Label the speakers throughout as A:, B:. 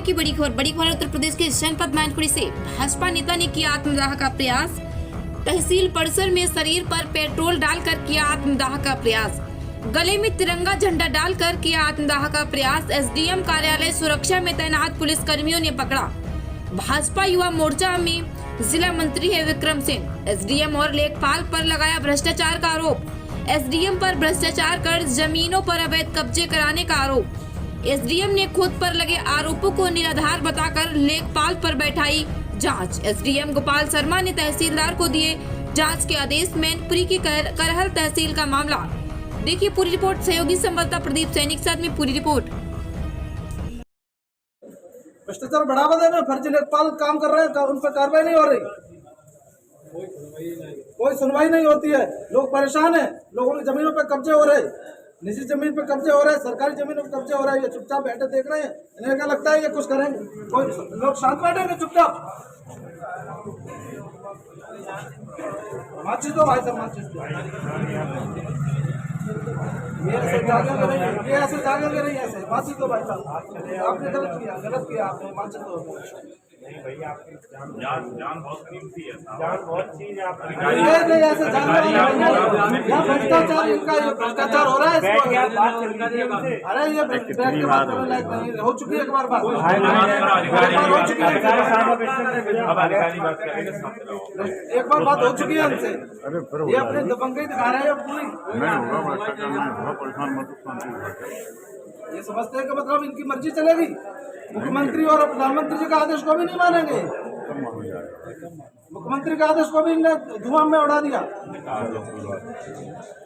A: की बड़ी खबर उत्तर प्रदेश के जनपद मैनपुरी से भाजपा नेता ने किया आत्मदाह का प्रयास। तहसील परिसर में शरीर पर पेट्रोल डालकर किया आत्मदाह का प्रयास। गले में तिरंगा झंडा डालकर किया आत्मदाह का प्रयास। एसडीएम कार्यालय सुरक्षा में तैनात पुलिस कर्मियों ने पकड़ा। भाजपा युवा मोर्चा में जिला मंत्री है विक्रम सिंह। एसडीएम और लेखपाल पर लगाया भ्रष्टाचार का आरोप। एसडीएम पर भ्रष्टाचार कर जमीनों पर अवैध कब्जे कराने का आरोप। एसडीएम ने खुद पर लगे आरोपों को निराधार बताकर लेखपाल पर बैठाई जांच। एसडीएम गोपाल शर्मा ने तहसीलदार को दिए जांच के आदेश। मैनपुरी की करहल तहसील का मामला। देखिए पूरी रिपोर्ट। सहयोगी संवाददाता प्रदीप सैनिक साथ में पूरी रिपोर्ट।
B: भ्रष्टाचार बढ़ावा देने फर्जी लेखपाल काम कर रहे हैं, उन पर कार्रवाई नहीं हो रही, कोई सुनवाई नहीं होती है। लोग परेशान हैं, लोगों की जमीनों पे कब्जे हो रहे, निजी जमीन पे कब्जे हो रहे हैं, सरकारी जमीनों पे कब्जे हो रहे हैं। ये चुपचाप बैठे देख रहे हैं, इन्हें क्या लगता है ये कुछ करेंगे? कोई लोग शांत बैठेंगे चुपचाप? माचिस दो भाई साहब, माचिस दो। ये ऐसे जागेंगे नहीं, ऐसे माचिस दो भाई साहब। आपने गलत किया आपने, माचिस दो।
C: नहीं भैया, आपकी जान बहुत कीमती है, जान बहुत चीज है। आप
B: ये नहीं ऐसे भ्रष्टाचार, इनका ये भ्रष्टाचार हो रहा है। अरे ये बैठ के बात करने लायक नहीं, हो चुकी है एक बार बात, हो चुकी है एक बार बात हो चुकी है इनसे। ये अपनी दबंगई दिखा रहे हैं पूरी। ये समझते हैं कि मतलब इनकी मर्जी चलेगी। मुख्यमंत्री और प्रधानमंत्री जी का आदेश को भी नहीं मानेंगे। मुख्यमंत्री का आदेश को भी इनने धुआं में उड़ा दिया।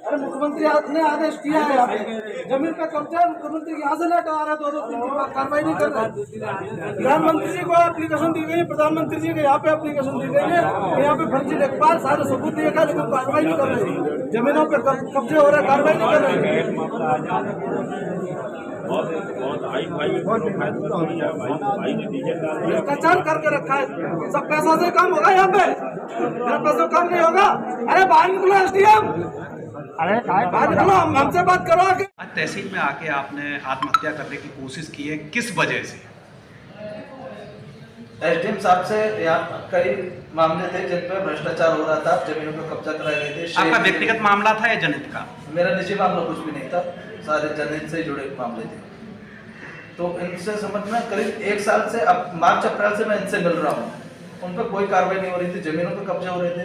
B: अरे मुख्यमंत्री ने आदेश किया है, यहाँ पे जमीन पे कब्जा, मुख्यमंत्री यहाँ से लेकर आ रहे, दो तीन बार कार्रवाई नहीं कर रहे। प्रधानमंत्री जी को एप्लीकेशन दी गई, प्रधानमंत्री जी को यहाँ पे एप्लीकेशन दी गई है, यहाँ पे फर्जी लेखपाल सारे सबूत दिए गए, लेकिन कार्रवाई नहीं कर रहे। जमीनों पे कब्जे हो रहे, कार्रवाई नहीं कर रहे। भ्रष्टाचार करके रखा है, सब पैसा से काम होगा यहाँ पे, मेरा पैसा काम नहीं होगा। अरे बाहर निकलो एसडीएम, अरे बाहर निकलो, हमसे बात करो।
D: आज तहसील में आके आपने आत्महत्या करने की कोशिश की है, किस वजह से?
E: एसडीएम साहब से यहाँ कई मामले थे जिन पर भ्रष्टाचार हो रहा था, जमीनों पर कब्जा कराए गए थे।
D: आपका व्यक्तिगत मामला था या जनहित का?
E: मेरा निजी मामला कुछ भी नहीं था, सारे जनहित से जुड़े मामले थे। तो इनसे समझ में करीब 1 साल से, अब मार्च अप्रैल से मैं इनसे मिल रहा हूँ, उन पर कोई कार्रवाई नहीं हो रही थी। जमीनों पर कब्जे हो रहे थे,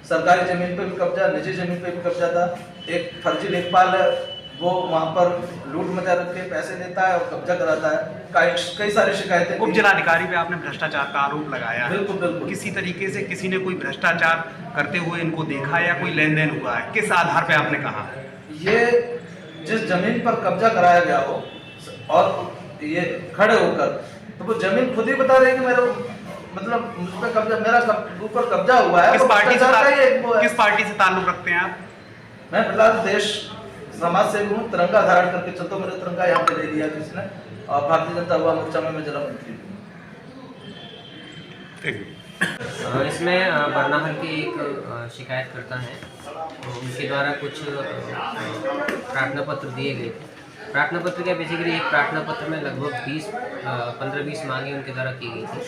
E: सरकारी जमीन पर भी कब्जा, निजी जमीन पर भी कब्जा था। एक फर्जी लेखपाल है, वो वहाँ पर लूट मचा रख के पैसे देता है और कब्जा कराता है। कई सारी शिकायतें।
D: उप जिलाधिकारी पे आपने भ्रष्टाचार का आरोप लगाया है।
E: बिल्कुल बिल्कुल।
D: किसी तरीके से किसी ने कोई भ्रष्टाचार करते हुए इनको देखा या कोई लेन देन हुआ है? किस आधार पे आपने कहा?
E: ये जिस जमीन पर कब्जा कराया गया हो और ये खड़े होकर, तो वो जमीन खुद ही बता रहे हैं कि मेरा मतलब मुझ पर कब्जा, मेरा ऊपर कब्जा हुआ है।
D: किस पार्टी से ताल्लुक रखते हैं आप?
E: मैं फिलहाल देश समाज सेवी हूँ, तिरंगा धारण करके चलता हूँ। मेरा तिरंगा यहाँ पे ले लिया किसी ने, और भारतीय जनता युवा मोर्चा में मैं जिला मंत्री हूँ।
F: इसमें बरनाहल की एक शिकायतकर्ता हैं, तो उनके द्वारा कुछ प्रार्थना पत्र दिए गए थे। प्रार्थना पत्र क्या, बेसिकली एक प्रार्थना पत्र में लगभग 15-20 मांगे उनके द्वारा की गई थी,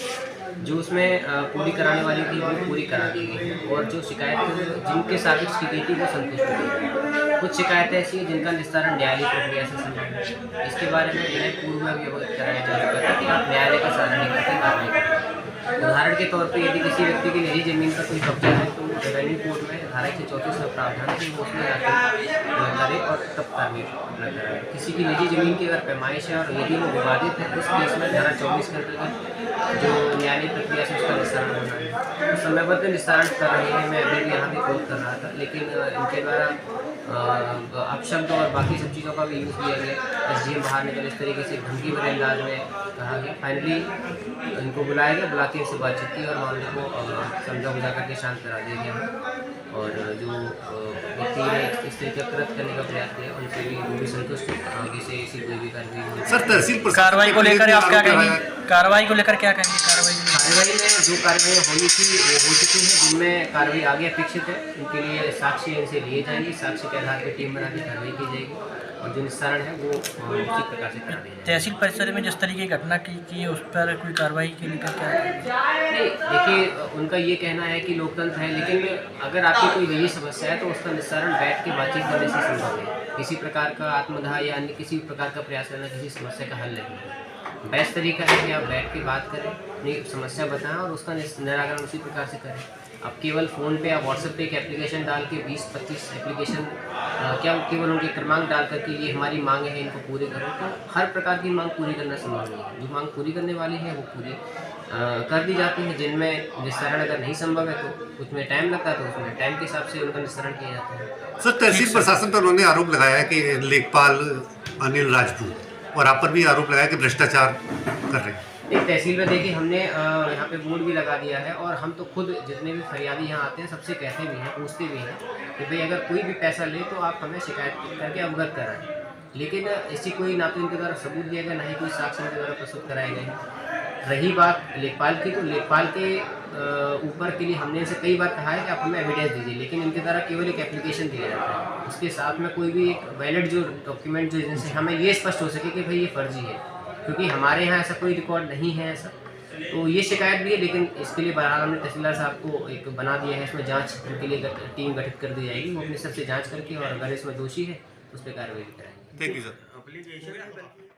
F: जो उसमें पूरी कराने वाली थी वो पूरी करा दी गई, और जो शिकायत जिनके साबित की गई थी वो संतुष्ट हुई। कुछ शिकायतें ऐसी हैं जिनका निस्तारण न्यायालय प्रक्रिया से संभव है। इसके बारे में जिन्हें पूर्व में भी अवगत कराया जा चुका था कि आप न्यायालय का सहारा नहीं करते, कार्रवाई करते। उदाहरण के तौर पे यदि किसी व्यक्ति की निजी जमीन पर कोई कब्जा है, तो रेवेन्यू कोर्ट में धारा 134 में प्रावधान है कि वो उसमें जाकर करे और तब कार्रवाई कराए। किसी की निजी जमीन की अगर पैमाइश है और यदि वो विवादित है, उस केस में धारा 24 के अंतर्गत जो न्यायालयिक प्रक्रिया से उसका निस्तारण होना है, तो समयबद्ध निस्तारण कर रहे हैं। मैं अभी भी यहाँ भी कोर्ट कर रहा था, लेकिन इनके द्वारा अपशब्द और बाकी सब चीज़ों का भी यूज़ किया गया। एसडीएम बाहर निकले, इस तरीके से धमकी भरे अंदाज में कहा गया। फाइनली इनको बुलाया गया, बुला के इनसे बातचीत की और मामले को समझा बुझा करके शांत करा दिया गया। और जो व्यक्ति ने इस तरीके का कृत्य करने का प्रयास किया उनसे भी वो भी संतुष्ट है। आगे से ऐसी कोई भी कार्रवाई
G: सर तहसील
H: कार्रवाई को लेकर आप क्या कहेंगे? कार्रवाई को लेकर क्या कहेंगे?
F: कार्रवाई में जो कार्रवाई होनी थी वो हो चुकी है। जिनमें कार्रवाई आगे अपेक्षित है उनके लिए साक्ष्य इनसे लिए जाएंगे, साक्ष्य के आधार पर टीम बना के कार्रवाई की जाएगी और जो निस्तारण है वो उसी प्रकार से करा दिया जाएगा।
H: तहसील परिसर में जिस तरीके की घटना की है उस पर कोई कार्रवाई के लिए क्या
F: नहीं, देखिए उनका ये कहना है कि लोकतंत्र है, लेकिन अगर आपकी कोई निजी समस्या है तो उसका निस्तारण बैठ के बातचीत करने से संभव है। किसी प्रकार का आत्मदाह या अन्य किसी प्रकार का प्रयास करना किसी समस्या का हल नहीं है। बेस्ट तरीका है कि आप बैठ के बात करें, अपनी समस्या बताएं और उसका निराकरण उसी प्रकार से करें। अब केवल फ़ोन पे या व्हाट्सएप पे एक एप्लीकेशन डाल के 20-25 एप्लीकेशन क्या केवल उनके क्रमांक डाल करके ये हमारी मांग है इनको पूरी करो, तो हर प्रकार की मांग पूरी करना संभव नहीं है। जो मांग पूरी करने वाली है वो पूरी कर दी जाती है। जिनमें निस्तारण अगर नहीं संभव है तो कुछ में टाइम लगता है तो उसमें टाइम के हिसाब से उनका निस्तारण किया जाता है।
G: सर तहसील प्रशासन पर उन्होंने आरोप लगाया है कि लेखपाल अनिल राजपूत और आप पर भी आरोप लगाया कि भ्रष्टाचार कर रहे हैं।
F: एक तहसील में देखिए हमने यहाँ पे बोर्ड भी लगा दिया है और हम तो खुद जितने भी फरियादी यहाँ आते हैं सबसे कहते भी हैं, पूछते भी हैं कि भाई अगर कोई भी पैसा ले तो आप हमें शिकायत करके अवगत कराएं। लेकिन ऐसी कोई ना तो इनके द्वारा सबूत दिया गया, ना ही कोई साक्ष्य इनके द्वारा प्रस्तुत कराए गए। रही बात लेखपाल की, तो लेखपाल के ऊपर के लिए हमने इनसे कई बार कहा है कि आप हमें एविडेंस दीजिए, लेकिन इनके द्वारा केवल एक एप्लीकेशन दिया जाता है। उसके साथ में कोई भी एक वैलिड जो डॉक्यूमेंट जो जिनसे हमें ये स्पष्ट हो सके कि भाई ये फर्जी है, क्योंकि हमारे यहाँ ऐसा कोई रिकॉर्ड नहीं है ऐसा। तो ये शिकायत भी है, लेकिन इसके लिए बहरहाल हमने तहसीलदार साहब को एक बना दिया है, इसमें जांच उनके लिए टीम गठित कर दी जाएगी। वो अपनी सबसे जांच करके और अगर इसमें दोषी है तो उस पर कार्रवाई कराएंगे।
G: Thank you sir.